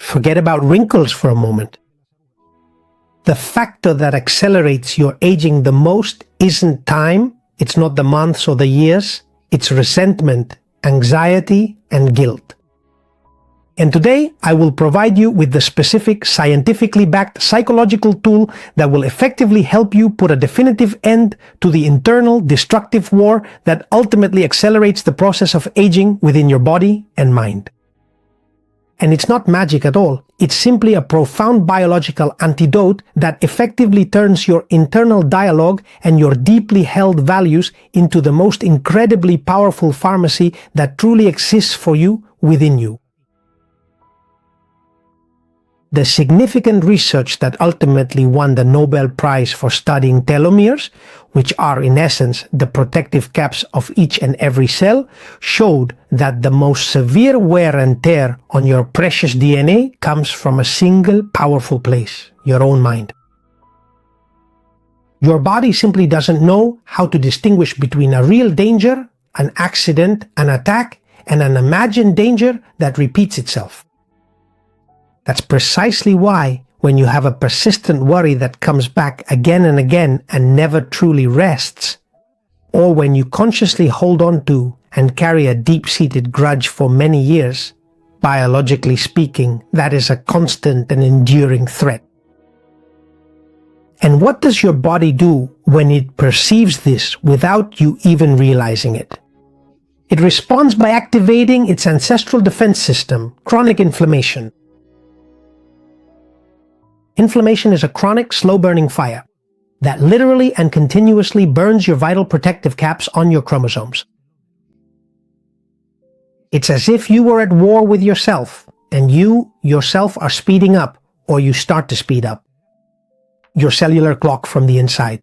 Forget about wrinkles for a moment. The factor that accelerates your aging the most isn't time, it's not the months or the years, it's resentment, anxiety, and guilt. And today, I will provide you with the specific, scientifically backed psychological tool that will effectively help you put a definitive end to the internal destructive war that ultimately accelerates the process of aging within your body and mind. And it's not magic at all. It's simply a profound biological antidote that effectively turns your internal dialogue and your deeply held values into the most incredibly powerful pharmacy that truly exists for you within you. The significant research that ultimately won the Nobel Prize for studying telomeres, which are in essence the protective caps of each and every cell, showed that the most severe wear and tear on your precious DNA comes from a single powerful place, your own mind. Your body simply doesn't know how to distinguish between a real danger, an accident, an attack, and an imagined danger that repeats itself. That's precisely why, when you have a persistent worry that comes back again and again and never truly rests, or when you consciously hold on to and carry a deep-seated grudge for many years, biologically speaking, that is a constant and enduring threat. And what does your body do when it perceives this without you even realizing it? It responds by activating its ancestral defense system, chronic inflammation. Inflammation is a chronic, slow-burning fire that literally and continuously burns your vital protective caps on your chromosomes. It's as if you were at war with yourself, and you, yourself, are speeding up, or you start to speed up your cellular clock from the inside.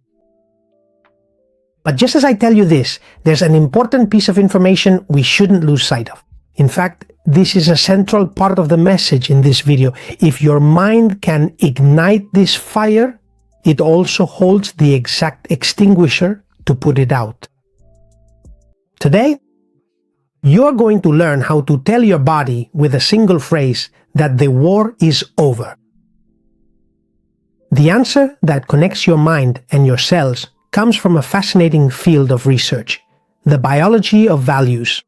But just as I tell you this, there's an important piece of information we shouldn't lose sight of. In fact, this is a central part of the message in this video. If your mind can ignite this fire, it also holds the exact extinguisher to put it out. Today, you're going to learn how to tell your body with a single phrase that the war is over. The answer that connects your mind and your cells comes from a fascinating field of research, the biology of values.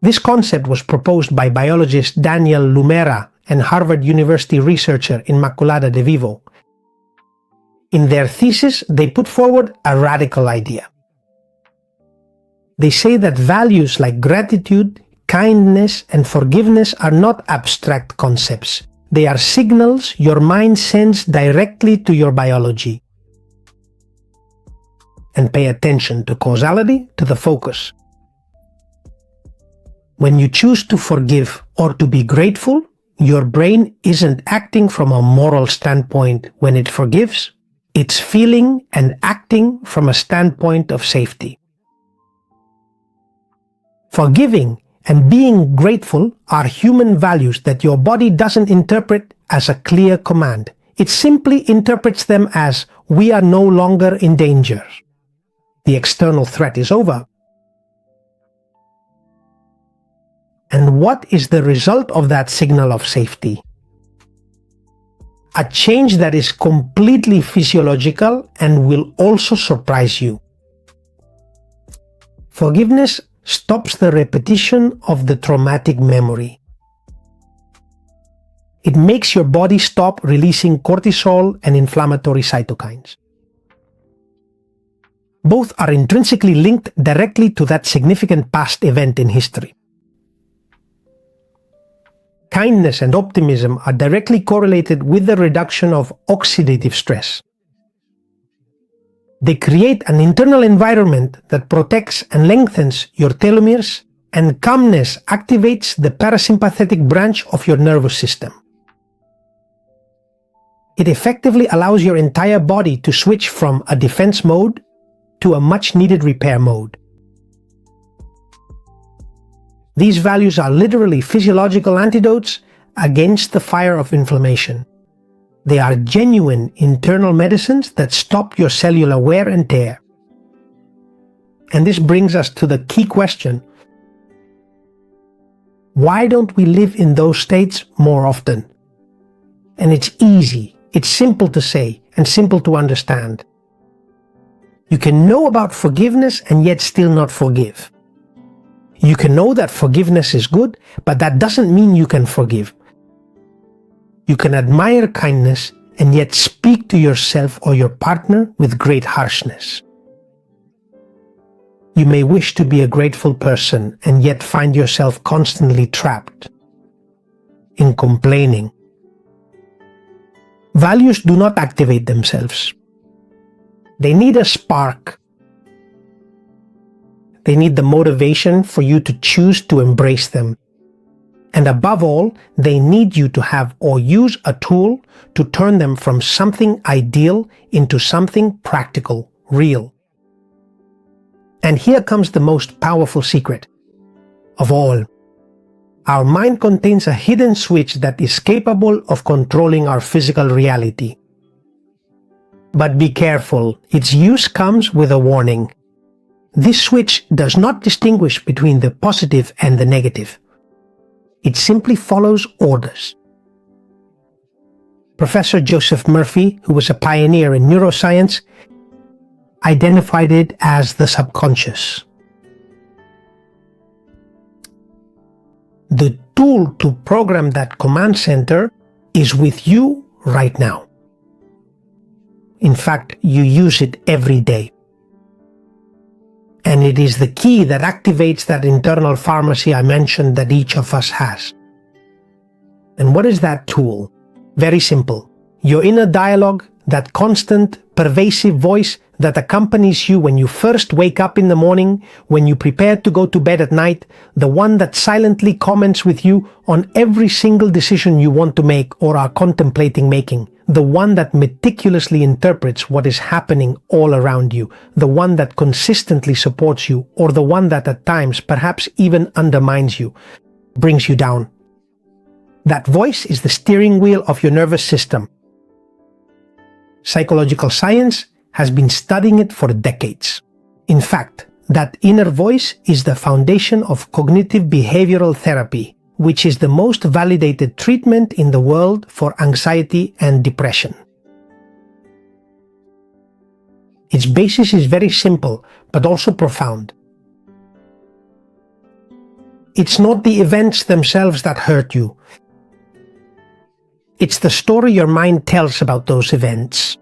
This concept was proposed by biologist Daniel Lumera and Harvard University researcher Immaculada de Vivo. In their thesis, they put forward a radical idea. They say that values like gratitude, kindness, and forgiveness are not abstract concepts. They are signals your mind sends directly to your biology. And pay attention to causality, to the focus. When you choose to forgive or to be grateful, your brain isn't acting from a moral standpoint when it forgives. It's feeling and acting from a standpoint of safety. Forgiving and being grateful are human values that your body doesn't interpret as a clear command. It simply interprets them as, we are no longer in danger. The external threat is over. And what is the result of that signal of safety? A change that is completely physiological and will also surprise you. Forgiveness stops the repetition of the traumatic memory. It makes your body stop releasing cortisol and inflammatory cytokines. Both are intrinsically linked directly to that significant past event in history. Kindness and optimism are directly correlated with the reduction of oxidative stress. They create an internal environment that protects and lengthens your telomeres, and calmness activates the parasympathetic branch of your nervous system. It effectively allows your entire body to switch from a defense mode to a much-needed repair mode. These values are literally physiological antidotes against the fire of inflammation. They are genuine internal medicines that stop your cellular wear and tear. And this brings us to the key question. Why don't we live in those states more often? And it's easy, it's simple to say and simple to understand. You can know about forgiveness and yet still not forgive. You can know that forgiveness is good, but that doesn't mean you can forgive. You can admire kindness and yet speak to yourself or your partner with great harshness. You may wish to be a grateful person and yet find yourself constantly trapped in complaining. Values do not activate themselves. They need a spark. They need the motivation for you to choose to embrace them. And above all, they need you to have or use a tool to turn them from something ideal into something practical, real. And here comes the most powerful secret of all. Our mind contains a hidden switch that is capable of controlling our physical reality. But be careful, its use comes with a warning. This switch does not distinguish between the positive and the negative. It simply follows orders. Professor Joseph Murphy, who was a pioneer in neuroscience, identified it as the subconscious. The tool to program that command center is with you right now. In fact, you use it every day. And it is the key that activates that internal pharmacy I mentioned that each of us has. And what is that tool? Very simple. Your inner dialogue, that constant, pervasive voice that accompanies you when you first wake up in the morning, when you prepare to go to bed at night, the one that silently comments with you on every single decision you want to make or are contemplating making, the one that meticulously interprets what is happening all around you, the one that consistently supports you, or the one that at times perhaps even undermines you, brings you down. That voice is the steering wheel of your nervous system. Psychological science has been studying it for decades. In fact, that inner voice is the foundation of cognitive behavioral therapy, which is the most validated treatment in the world for anxiety and depression. Its basis is very simple, but also profound. It's not the events themselves that hurt you. It's the story your mind tells about those events.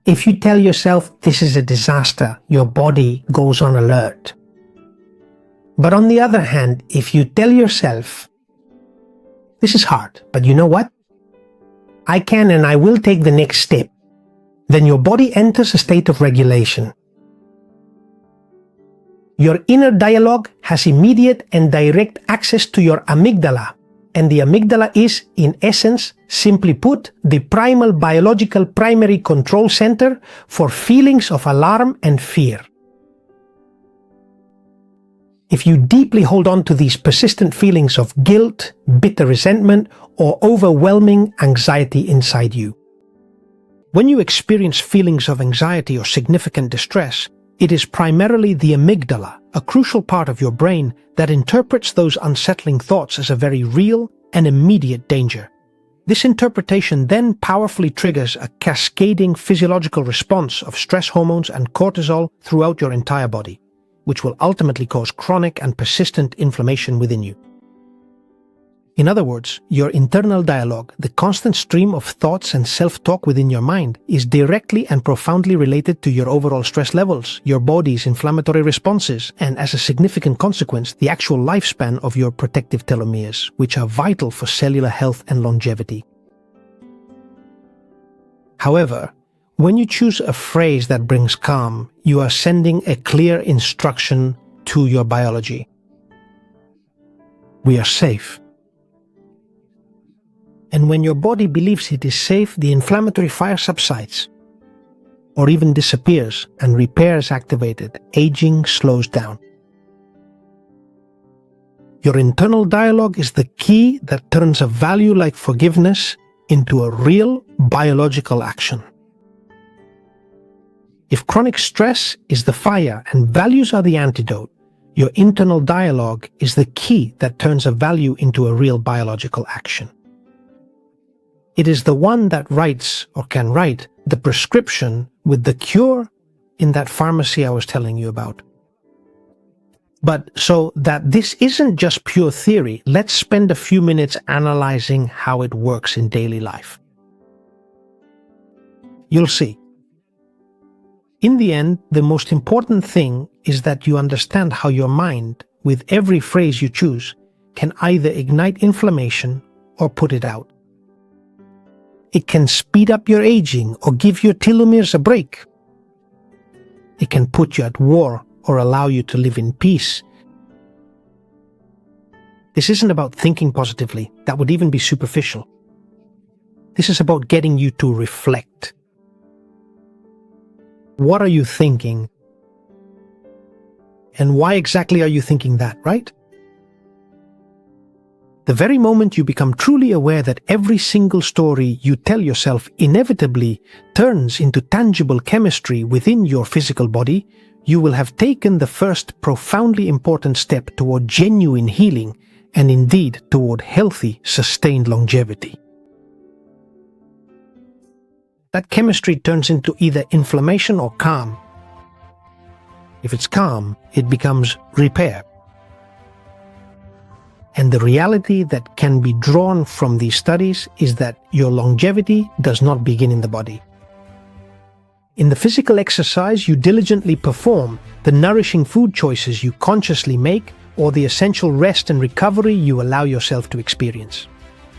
If you tell yourself this is a disaster, your body goes on alert. But on the other hand, if you tell yourself, this is hard, but you know what? I can and I will take the next step, then your body enters a state of regulation. Your inner dialogue has immediate and direct access to your amygdala, and the amygdala is, in essence, simply put, the primal biological primary control center for feelings of alarm and fear. If you deeply hold on to these persistent feelings of guilt, bitter resentment, or overwhelming anxiety inside you. When you experience feelings of anxiety or significant distress, it is primarily the amygdala, a crucial part of your brain, that interprets those unsettling thoughts as a very real and immediate danger. This interpretation then powerfully triggers a cascading physiological response of stress hormones and cortisol throughout your entire body, which will ultimately cause chronic and persistent inflammation within you. In other words, your internal dialogue, the constant stream of thoughts and self-talk within your mind, is directly and profoundly related to your overall stress levels, your body's inflammatory responses, and as a significant consequence, the actual lifespan of your protective telomeres, which are vital for cellular health and longevity. However, when you choose a phrase that brings calm, you are sending a clear instruction to your biology. We are safe. And when your body believes it is safe, the inflammatory fire subsides, or even disappears, and repair is activated. Aging slows down. Your internal dialogue is the key that turns a value like forgiveness into a real biological action. If chronic stress is the fire and values are the antidote, Your internal dialogue is the key that turns a value into a real biological action. It is the one that writes, or can write, the prescription with the cure in that pharmacy I was telling you about. But so that this isn't just pure theory, let's spend a few minutes analyzing how it works in daily life. You'll see. In the end, the most important thing is that you understand how your mind, with every phrase you choose, can either ignite inflammation or put it out. It can speed up your aging or give your telomeres a break. It can put you at war or allow you to live in peace. This isn't about thinking positively. That would even be superficial. This is about getting you to reflect. What are you thinking? And why exactly are you thinking that, right? The very moment you become truly aware that every single story you tell yourself inevitably turns into tangible chemistry within your physical body, you will have taken the first profoundly important step toward genuine healing and indeed toward healthy, sustained longevity. That chemistry turns into either inflammation or calm. If it's calm, it becomes repair. And the reality that can be drawn from these studies is that your longevity does not begin in the body. In the physical exercise you diligently perform, the nourishing food choices you consciously make, or the essential rest and recovery you allow yourself to experience.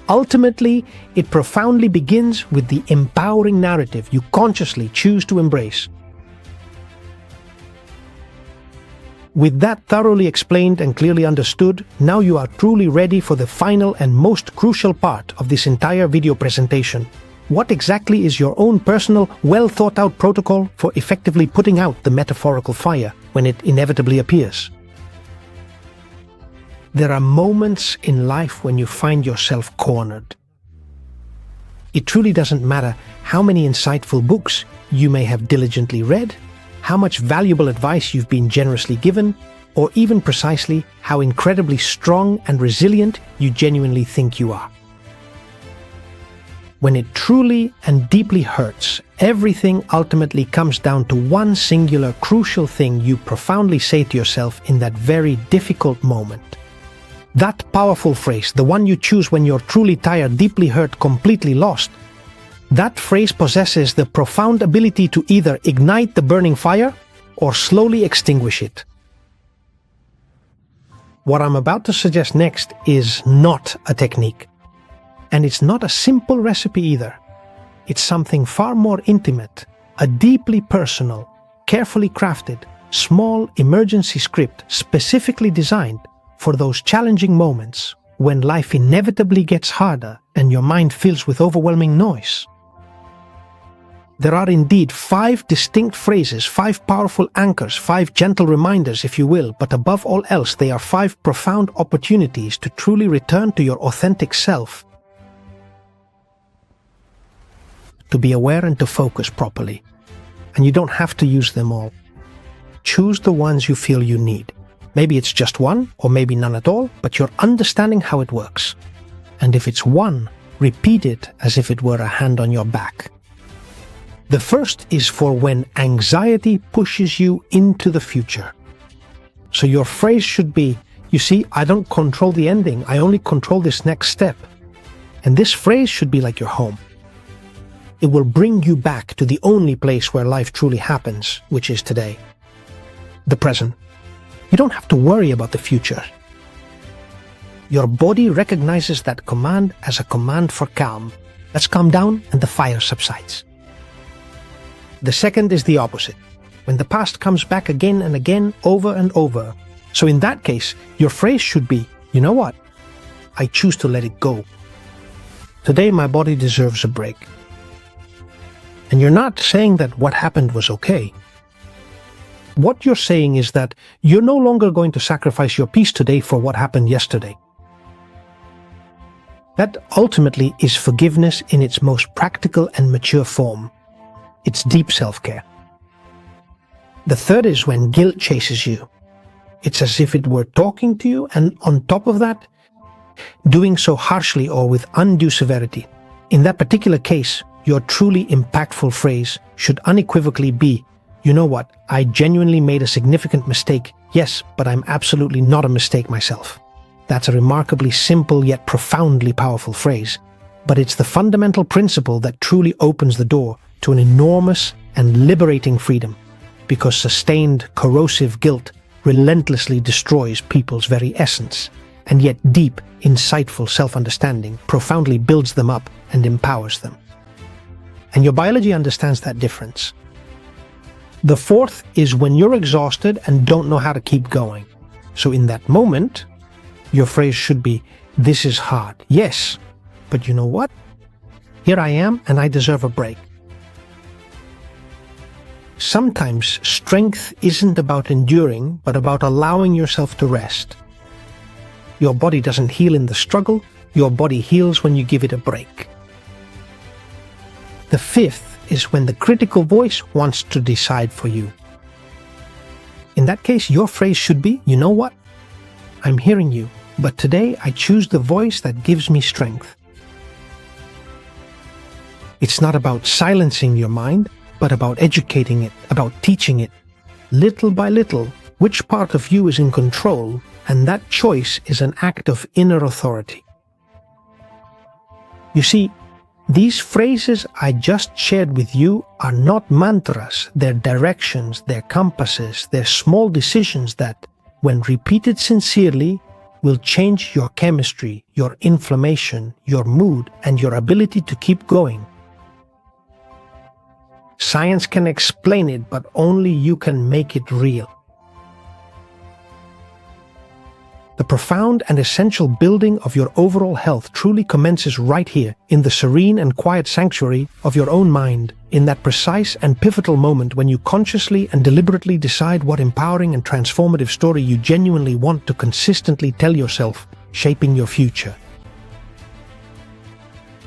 Ultimately, it profoundly begins with the empowering narrative you consciously choose to embrace. With that thoroughly explained and clearly understood, now you are truly ready for the final and most crucial part of this entire video presentation. What exactly is your own personal, well-thought-out protocol for effectively putting out the metaphorical fire when it inevitably appears? There are moments in life when you find yourself cornered. It truly doesn't matter how many insightful books you may have diligently read, how much valuable advice you've been generously given, or even precisely how incredibly strong and resilient you genuinely think you are. When it truly and deeply hurts, everything ultimately comes down to one singular crucial thing you profoundly say to yourself in that very difficult moment. That powerful phrase, the one you choose when you're truly tired, deeply hurt, completely lost, that phrase possesses the profound ability to either ignite the burning fire or slowly extinguish it. What I'm about to suggest next is not a technique. And it's not a simple recipe either. It's something far more intimate, a deeply personal, carefully crafted, small emergency script specifically designed for those challenging moments when life inevitably gets harder and your mind fills with overwhelming noise. There are indeed 5 distinct phrases, 5 powerful anchors, 5 gentle reminders, if you will, but above all else, they are 5 profound opportunities to truly return to your authentic self, to be aware and to focus properly. And you don't have to use them all. Choose the ones you feel you need. Maybe it's just one, or maybe none at all, but you're understanding how it works. And if it's one, repeat it as if it were a hand on your back. The first is for when anxiety pushes you into the future. So your phrase should be, you see, I don't control the ending, I only control this next step. And this phrase should be like your home. It will bring you back to the only place where life truly happens, which is today. The present. You don't have to worry about the future. Your body recognizes that command as a command for calm. Let's calm down and the fire subsides. The second is the opposite, when the past comes back again and again, over and over. So in that case, your phrase should be, you know what? I choose to let it go. Today my body deserves a break. And you're not saying that what happened was okay. What you're saying is that you're no longer going to sacrifice your peace today for what happened yesterday. That ultimately is forgiveness in its most practical and mature form. It's deep self-care. The third is when guilt chases you. It's as if it were talking to you, and on top of that, doing so harshly or with undue severity. In that particular case, your truly impactful phrase should unequivocally be, "You know what, I genuinely made a significant mistake, yes, but I'm absolutely not a mistake myself." That's a remarkably simple yet profoundly powerful phrase, but it's the fundamental principle that truly opens the door to an enormous and liberating freedom, because sustained, corrosive guilt relentlessly destroys people's very essence, and yet deep, insightful self-understanding profoundly builds them up and empowers them. And your biology understands that difference. The fourth is when you're exhausted and don't know how to keep going. So in that moment, your phrase should be, "This is hard, yes, but you know what? Here I am and I deserve a break." Sometimes strength isn't about enduring, but about allowing yourself to rest. Your body doesn't heal in the struggle, your body heals when you give it a break. The fifth is when the critical voice wants to decide for you. In that case, your phrase should be, "You know what? I'm hearing you, but today I choose the voice that gives me strength." It's not about silencing your mind, but about educating it, about teaching it, little by little, which part of you is in control, and that choice is an act of inner authority. You see, these phrases I just shared with you are not mantras, they're directions, they're compasses, they're small decisions that, when repeated sincerely, will change your chemistry, your inflammation, your mood, and your ability to keep going. Science can explain it, but only you can make it real. The profound and essential building of your overall health truly commences right here, in the serene and quiet sanctuary of your own mind, in that precise and pivotal moment when you consciously and deliberately decide what empowering and transformative story you genuinely want to consistently tell yourself, shaping your future.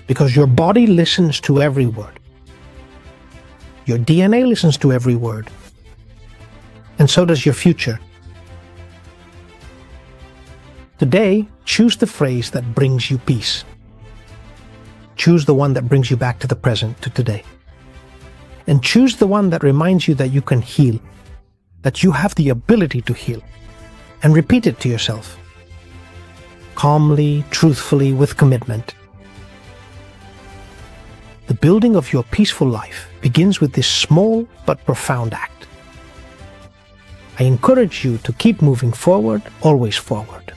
Because your body listens to every word. Your DNA listens to every word. And so does your future. Today, choose the phrase that brings you peace. Choose the one that brings you back to the present, to today. And choose the one that reminds you that you can heal, that you have the ability to heal. And repeat it to yourself. Calmly, truthfully, with commitment. The building of your peaceful life begins with this small but profound act. I encourage you to keep moving forward, always forward.